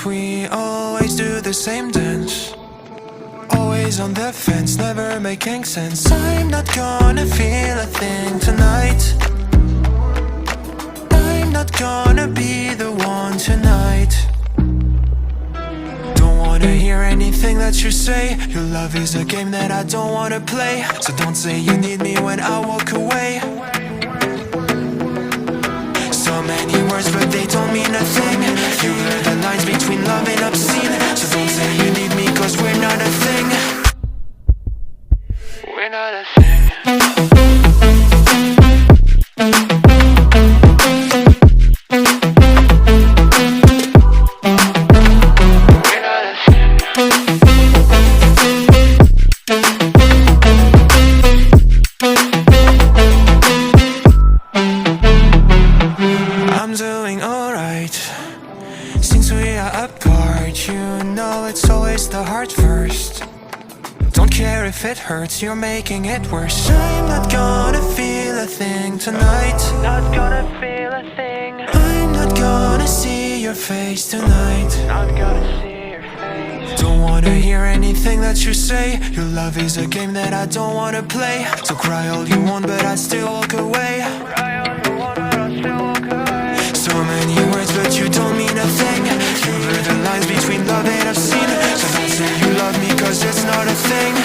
we always do the same dance. Always on the fence, never making sense. I'm not gonna feel a thing tonight. I'm not gonna be the one tonight. Don't wanna hear anything that you say. Your love is a game that I don't wanna play. So don't say you need me when I walk away. So many words but they don't mean a thing. You blur the lines between love and obscene. So don't say you need me cause we're not a thing. We're not a thing. I'm doing alright. Since we are apart, you know it's always the heart first. Don't care if it hurts, you're making it worse. I'm not gonna feel a thing tonight. Not gonna feel a thing. I'm not gonna see your face tonight. Not gonna see your face. Don't wanna hear anything that you say. Your love is a game that I don't wanna play. So cry all you want but I still walk away. Cry all you want, but I'll still walk away. So many words but you don't mean a thing. You blur the lines between love and obscene. So don't say you love me cause it's not a thing.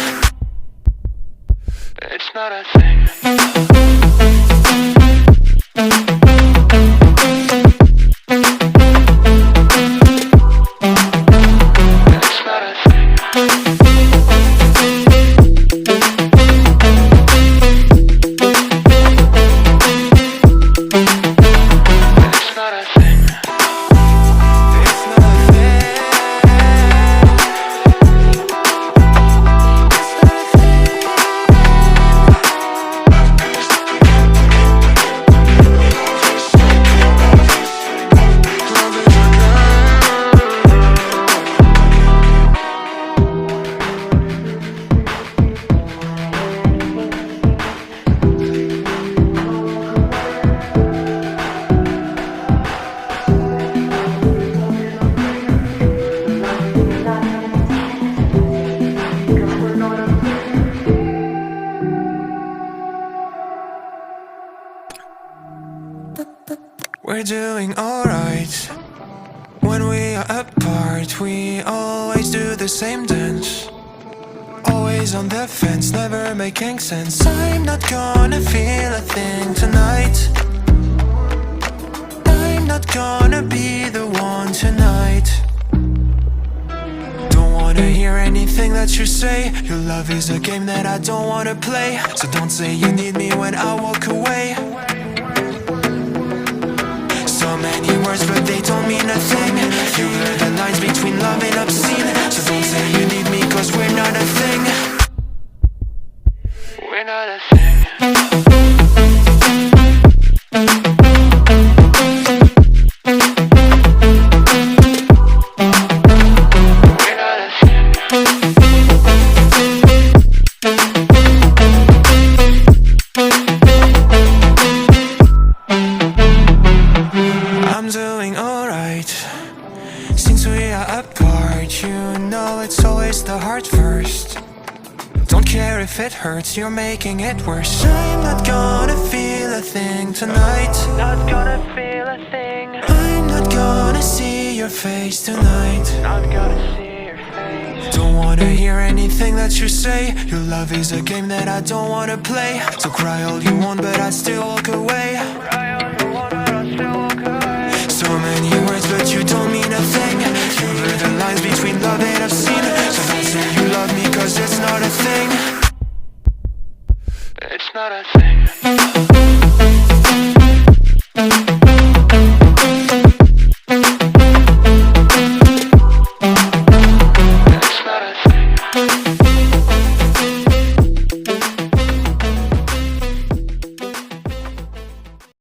It's not a thing. We're doing alright. When we are apart, we always do the same dance. Always on the fence, never making sense. I'm not gonna feel a thing tonight. I'm not gonna be the one tonight. Don't wanna hear anything that you say. Your love is a game that I don't wanna play. So don't say you need me when I walk away. So many words but they don't mean a thing. You blur the lines between love and obscene. So don't say you need me cause we're not a thing. We're not a thing. I'm doing alright. Since we are apart, you know it's always the heart first. Don't care if it hurts, you're making it worse. I'm not gonna feel a thing tonight. Not gonna feel a thing. I'm not gonna see your face tonight. Not gonna see your face. Don't wanna hear anything that you say. Your love is a game that I don't wanna play. So cry all you want but I still walk away. Cry all you want, but I'll still walk away. So many words but you don't mean a thing. You blur the lines between love and obscene. So don't say you love me cause it's not a thing. It's not a thing.